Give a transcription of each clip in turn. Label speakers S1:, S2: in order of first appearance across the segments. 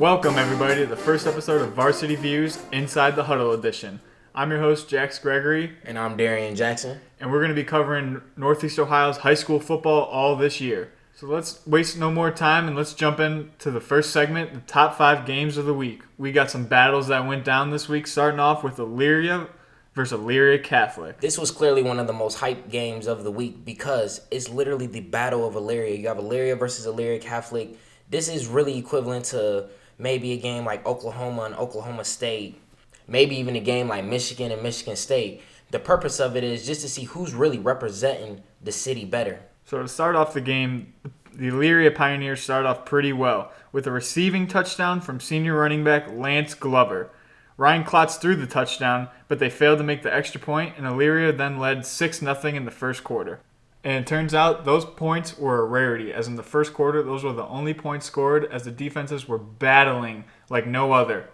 S1: Welcome, everybody, to the first episode of Varsity Views Inside the Huddle Edition. I'm your host, Gregory.
S2: And I'm Darien Jackson.
S1: And we're going to be covering Northeast Ohio's high school football all this year. So let's waste no more time and let's jump into the first segment, the top 5 games of the week. We got some battles that went down this week, starting off with Elyria versus Elyria Catholic.
S2: This was clearly one of the most hyped games of the week because it's literally the battle of Elyria. You have Elyria versus Elyria Catholic. This is really equivalent to maybe a game like Oklahoma and Oklahoma State, maybe even a game like Michigan and Michigan State. The purpose of it is just to see who's really representing the city better.
S1: So to start off the game, the Elyria Pioneers started off pretty well with a receiving touchdown from senior running back Lance Glover. Ryan Klotz threw the touchdown, but they failed to make the extra point, and Elyria then led 6-0 in the first quarter. And it turns out those points were a rarity, as in the first quarter, those were the only points scored as the defenses were battling like no other.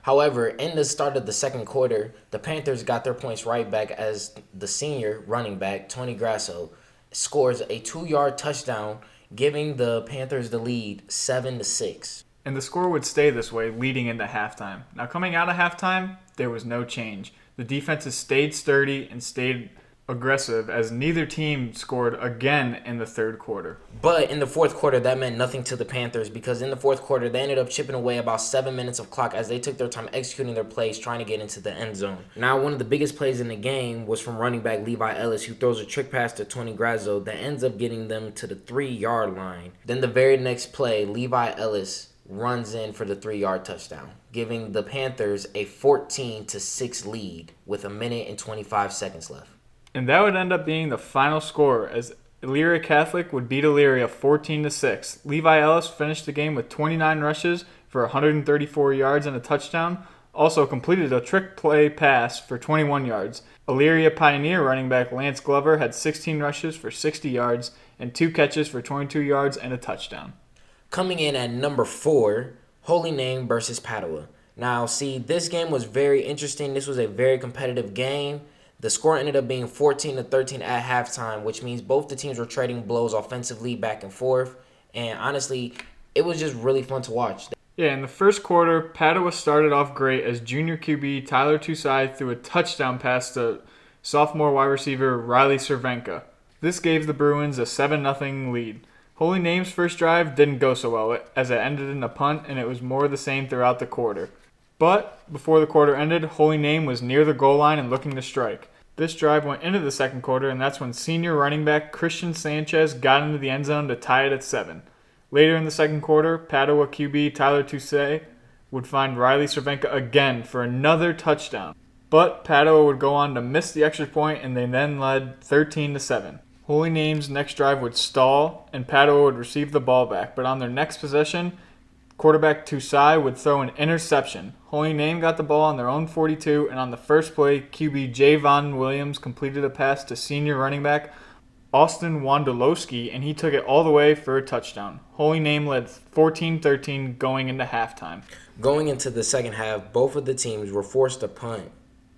S2: However, in the start of the second quarter, the Panthers got their points right back as the senior running back, Tony Grasso, scores a 2-yard touchdown, giving the Panthers the lead 7-6.
S1: And the score would stay this way leading into halftime. Now, coming out of halftime, there was no change. The defenses stayed sturdy and stayed aggressive as neither team scored again in the third quarter.
S2: But in the fourth quarter, that meant nothing to the Panthers because in the fourth quarter, they ended up chipping away about 7 minutes of clock as they took their time executing their plays, trying to get into the end zone. Now, one of the biggest plays in the game was from running back Levi Ellis, who throws a trick pass to Tony Grasso that ends up getting them to the 3-yard line. Then the very next play, Levi Ellis runs in for the 3-yard touchdown, giving the Panthers a 14-6 lead with 1:25 seconds left.
S1: And that would end up being the final score as Elyria Catholic would beat Elyria 14-6. Levi Ellis finished the game with 29 rushes for 134 yards and a touchdown. Also completed a trick play pass for 21 yards. Elyria Pioneer running back Lance Glover had 16 rushes for 60 yards and 2 catches for 22 yards and a touchdown.
S2: Coming in at number 4, Holy Name versus Padua. Now, see, this game was very interesting. This was a very competitive game. The score ended up being 14-13 at halftime, which means both the teams were trading blows offensively back and forth. And honestly, it was just really fun to watch.
S1: Yeah, in the first quarter, Padua started off great as junior QB Tyler Tusai threw a touchdown pass to sophomore wide receiver Riley Cervenka. This gave the Bruins a 7-0 lead. Holy Name's first drive didn't go so well as it ended in a punt, and it was more of the same throughout the quarter. But before the quarter ended, Holy Name was near the goal line and looking to strike. This drive went into the second quarter, and that's when senior running back Christian Sanchez got into the end zone to tie it at 7. Later in the second quarter, Padua QB Tyler Tusay would find Riley Cervenka again for another touchdown. But Padua would go on to miss the extra point, and they then led 13-7. Holy Name's next drive would stall, and Padua would receive the ball back. But on their next possession, quarterback Tusai would throw an interception. Holy Name got the ball on their own 42, and on the first play, QB Javon Williams completed a pass to senior running back Austin Wondolowski, and he took it all the way for a touchdown. Holy Name led 14-13 going into halftime.
S2: Going into the second half, both of the teams were forced to punt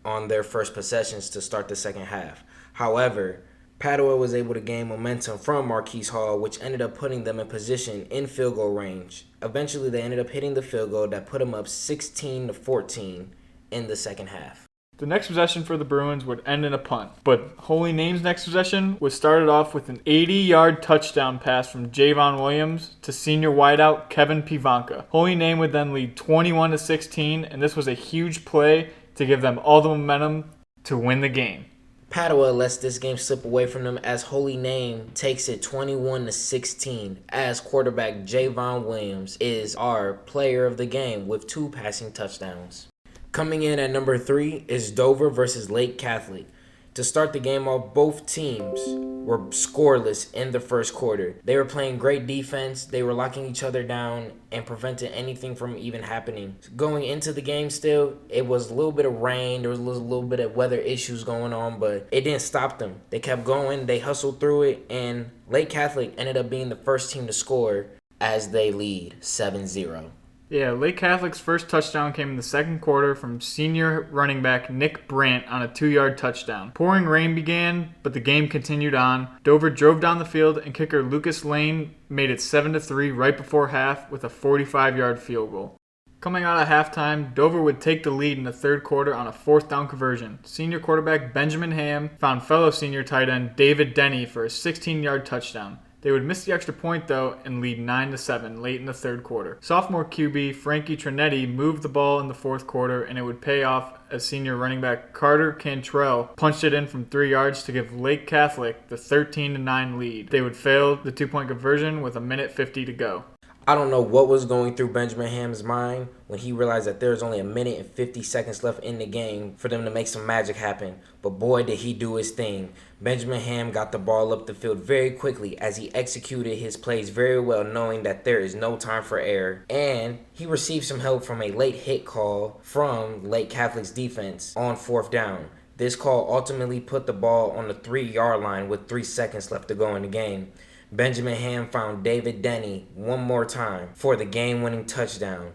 S2: on their first possessions to start the second half. However, Padua was able to gain momentum from Marquise Hall, which ended up putting them in position in field goal range. Eventually, they ended up hitting the field goal that put them up 16-14 in the second half.
S1: The next possession for the Bruins would end in a punt, but Holy Name's next possession was started off with an 80-yard touchdown pass from Javon Williams to senior wideout Kevin Pivanka. Holy Name would then lead 21-16, and this was a huge play to give them all the momentum to win the game.
S2: Padua lets this game slip away from them as Holy Name takes it 21-16 as quarterback Javon Williams is our player of the game with 2 passing touchdowns. Coming in at number 3 is Dover versus Lake Catholic. To start the game off, both teams were scoreless in the first quarter. They were playing great defense. They were locking each other down and preventing anything from even happening. Going into the game still, it was a little bit of rain. There was a little bit of weather issues going on, but it didn't stop them. They kept going. They hustled through it, and Lake Catholic ended up being the first team to score as they lead 7-0.
S1: Yeah, Lake Catholic's first touchdown came in the second quarter from senior running back Nick Brandt on a 2-yard touchdown. Pouring rain began, but the game continued on. Dover drove down the field, and kicker Lucas Lane made it 7-3 right before half with a 45-yard field goal. Coming out of halftime, Dover would take the lead in the third quarter on a fourth down conversion. Senior quarterback Benjamin Ham found fellow senior tight end David Denny for a 16-yard touchdown. They would miss the extra point, though, and lead 9-7 late in the third quarter. Sophomore QB Frankie Trinetti moved the ball in the fourth quarter, and it would pay off as senior running back Carter Cantrell punched it in from 3 yards to give Lake Catholic the 13-9 lead. They would fail the two-point conversion with 1:50 to go.
S2: I don't know what was going through Benjamin Ham's mind when he realized that there was only 1:50 left in the game for them to make some magic happen. But boy, did he do his thing. Benjamin Ham got the ball up the field very quickly as he executed his plays very well, knowing that there is no time for error. And he received some help from a late hit call from Lake Catholic's defense on fourth down. This call ultimately put the ball on the 3-yard line with 3 seconds left to go in the game. Benjamin Ham found David Denny one more time for the game-winning touchdown.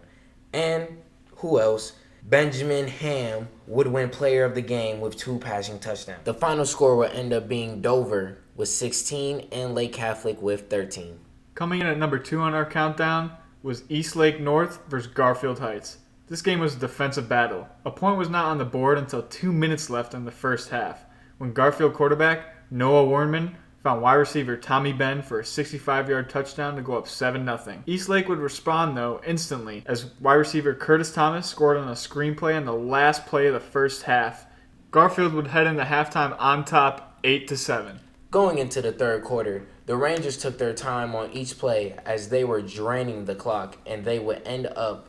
S2: And who else? Benjamin Ham would win player of the game with 2 passing touchdowns. The final score would end up being Dover with 16 and Lake Catholic with 13.
S1: Coming in at number 2 on our countdown was Eastlake North versus Garfield Heights. This game was a defensive battle. A point was not on the board until 2 minutes left in the first half, when Garfield quarterback Noah Warnman found wide receiver Tommy Ben for a 65-yard touchdown to go up 7-0. Eastlake would respond, though, instantly, as wide receiver Curtis Thomas scored on a screenplay on the last play of the first half. Garfield would head into halftime on top 8-7.
S2: Going into the third quarter, the Rangers took their time on each play as they were draining the clock, and they would end up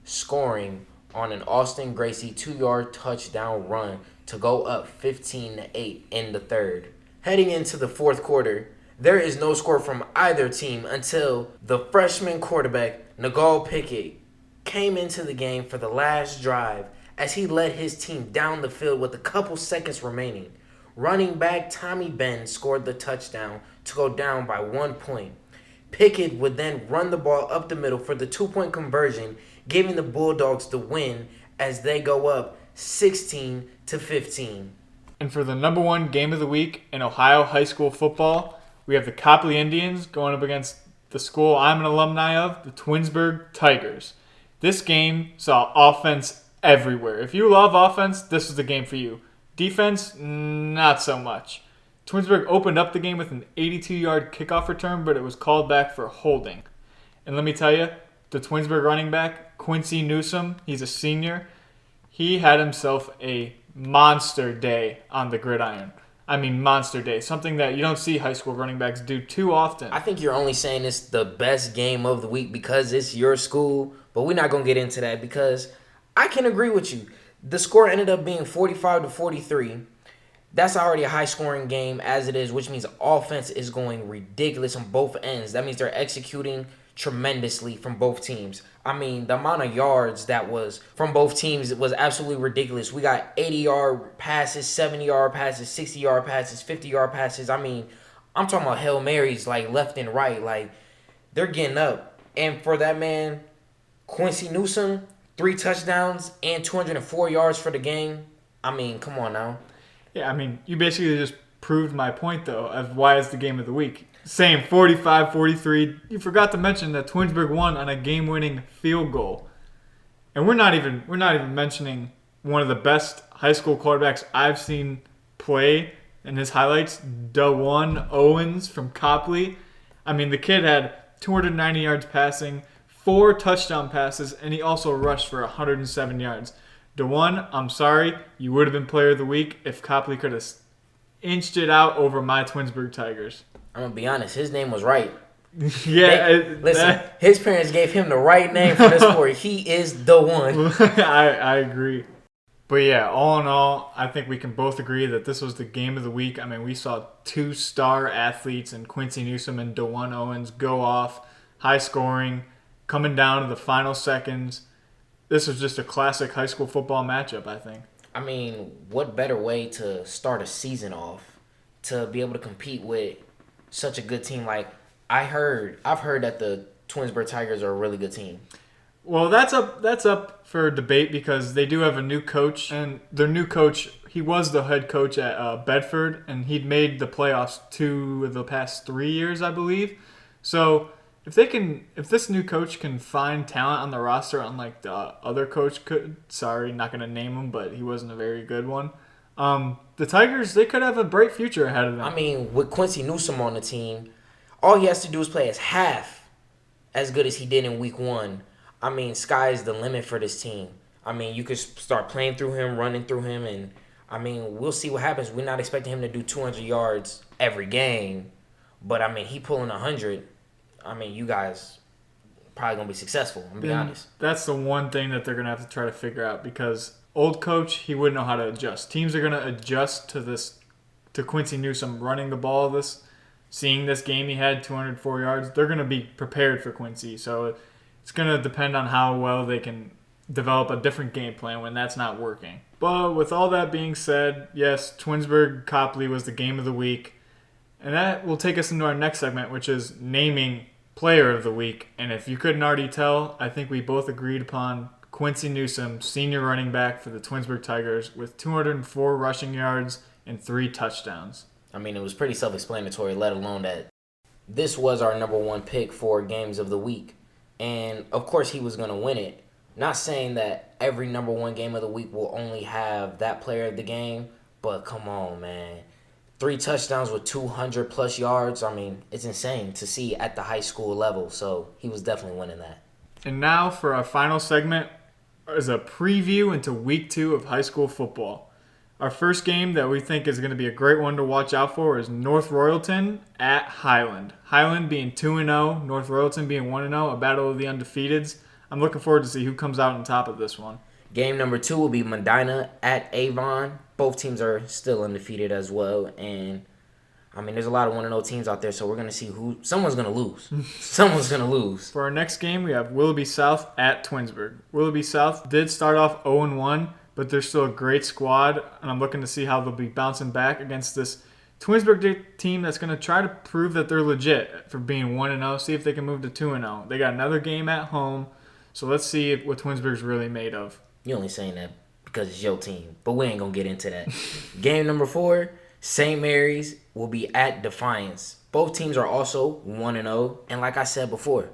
S2: scoring on an Austin Gracie 2-yard touchdown run to go up 15-8 in the third. Heading into the fourth quarter, there is no score from either team until the freshman quarterback, Nagal Pickett, came into the game for the last drive as he led his team down the field with a couple seconds remaining. Running back Tommy Ben scored the touchdown to go down by 1 point. Pickett would then run the ball up the middle for the 2-point conversion, giving the Bulldogs the win as they go up 16-15.
S1: And for the number 1 game of the week in Ohio high school football, we have the Copley Indians going up against the school I'm an alumni of, the Twinsburg Tigers. This game saw offense everywhere. If you love offense, this is the game for you. Defense, not so much. Twinsburg opened up the game with an 82-yard kickoff return, but it was called back for holding. And let me tell you, the Twinsburg running back, Quincy Newsome, he's a senior, he had himself a monster day on the gridiron. I mean, monster day. Something that you don't see high school running backs do too often.
S2: I think you're only saying it's the best game of the week because it's your school, but we're not going to get into that because I can agree with you. The score ended up being 45-43. That's already a high-scoring game as it is, which means offense is going ridiculous on both ends. That means they're executing tremendously from both teams. I mean, the amount of yards that was from both teams was absolutely ridiculous. We got 80-yard passes, 70-yard passes, 60-yard passes, 50-yard passes. I mean, I'm talking about Hail Marys, like, left and right. Like, they're getting up. And for that man, Quincy Newsome, 3 touchdowns and 204 yards for the game. I mean, come on now.
S1: Yeah, I mean, you basically just proved my point, though, of why it's the game of the week. Same, 45-43. You forgot to mention that Twinsburg won on a game-winning field goal. And we're not even mentioning one of the best high school quarterbacks I've seen play in his highlights, DeJuan Owens from Copley. I mean, the kid had 290 yards passing, 4 touchdown passes, and he also rushed for 107 yards. DeJuan, I'm sorry, you would have been player of the week if Copley could have inched it out over my Twinsburg Tigers.
S2: I'm going to be honest, his name was right.
S1: Yeah.
S2: His parents gave him the right name for this sport. He is the one.
S1: I agree. But yeah, all in all, I think we can both agree that this was the game of the week. I mean, we saw 2 star athletes in Quincy Newsome and DeJuan Owens go off, high scoring, coming down to the final seconds. This was just a classic high school football matchup, I think.
S2: I mean, what better way to start a season off to be able to compete with such a good team? Like, I've heard that the Twinsburg Tigers are a really good team.
S1: Well, that's up for debate because they do have a new coach, and their new coach, he was the head coach at Bedford, and he'd made the playoffs 2 of the past 3 years, I believe. So if this new coach can find talent on the roster, unlike the other coach could. Sorry, not gonna name him, but he wasn't a very good one. The Tigers, they could have a bright future ahead of them.
S2: I mean, with Quincy Newsome on the team, all he has to do is play as half as good as he did in week 1. I mean, sky's the limit for this team. I mean, you could start playing through him, running through him, and I mean, we'll see what happens. We're not expecting him to do 200 yards every game, but I mean, he pulling 100. I mean, you guys probably gonna be successful. I'm be honest.
S1: That's the one thing that they're gonna have to try to figure out, because old coach, he wouldn't know how to adjust. Teams are gonna adjust to Quincy Newsome running the ball. Seeing this game he had 204 yards, they're gonna be prepared for Quincy. So it's gonna depend on how well they can develop a different game plan when that's not working. But with all that being said, yes, Twinsburg Copley was the game of the week. And that will take us into our next segment, which is naming player of the week. And if you couldn't already tell, I think we both agreed upon Quincy Newsome, senior running back for the Twinsburg Tigers, with 204 rushing yards and 3 touchdowns.
S2: I mean, it was pretty self-explanatory, let alone that this was our number 1 pick for games of the week. And, of course, he was going to win it. Not saying that every number 1 game of the week will only have that player of the game, but come on, man. 3 touchdowns with 200-plus yards. I mean, it's insane to see at the high school level. So he was definitely winning that.
S1: And now for our final segment is a preview into Week 2 of high school football. Our first game that we think is going to be a great one to watch out for is North Royalton at Highland. Highland being 2-0, North Royalton being 1-0, a battle of the undefeateds. I'm looking forward to see who comes out on top of this one.
S2: Game number 2 will be Medina at Avon. Both teams are still undefeated as well. And, I mean, there's a lot of 1-0 teams out there, so we're going to see someone's going to lose. Someone's going to lose.
S1: For our next game, we have Willoughby South at Twinsburg. Willoughby South did start off 0-1, but they're still a great squad, and I'm looking to see how they'll be bouncing back against this Twinsburg team that's going to try to prove that they're legit for being 1-0, see if they can move to 2-0. They got another game at home, so let's see what Twinsburg's really made of.
S2: You're only saying that because it's your team, but we ain't going to get into that. Game number 4, St. Mary's will be at Defiance. Both teams are also 1-0, and like I said before,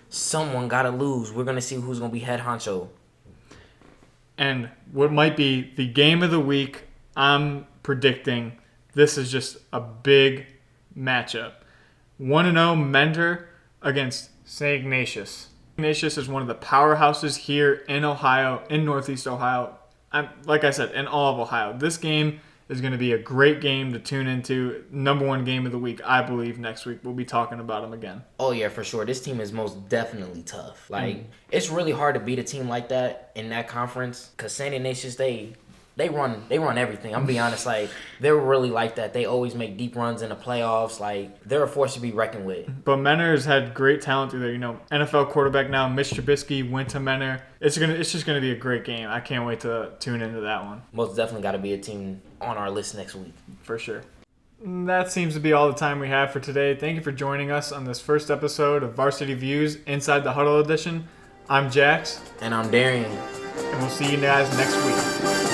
S2: someone got to lose. We're going to see who's going to be head honcho.
S1: And what might be the game of the week, I'm predicting this is just a big matchup. 1-0 Mentor against St. Ignatius. Ignatius is one of the powerhouses here in Ohio, in Northeast Ohio. Like I said, in all of Ohio. This game is going to be a great game to tune into. Number 1 game of the week, I believe, next week. We'll be talking about them again.
S2: Oh, yeah, for sure. This team is most definitely tough. It's really hard to beat a team like that in that conference because St. Ignatius, they run everything. I'm going to be honest. They're really like that. They always make deep runs in the playoffs. They're a force to be reckoned with.
S1: But Mentor has had great talent through there. NFL quarterback now, Mitch Trubisky, went to Mentor. It's just going to be a great game. I can't wait to tune into that one.
S2: Most definitely got to be a team on our list next week.
S1: For sure. That seems to be all the time we have for today. Thank you for joining us on this first episode of Varsity Views Inside the Huddle Edition. I'm Jax.
S2: And I'm Darien.
S1: And we'll see you guys next week.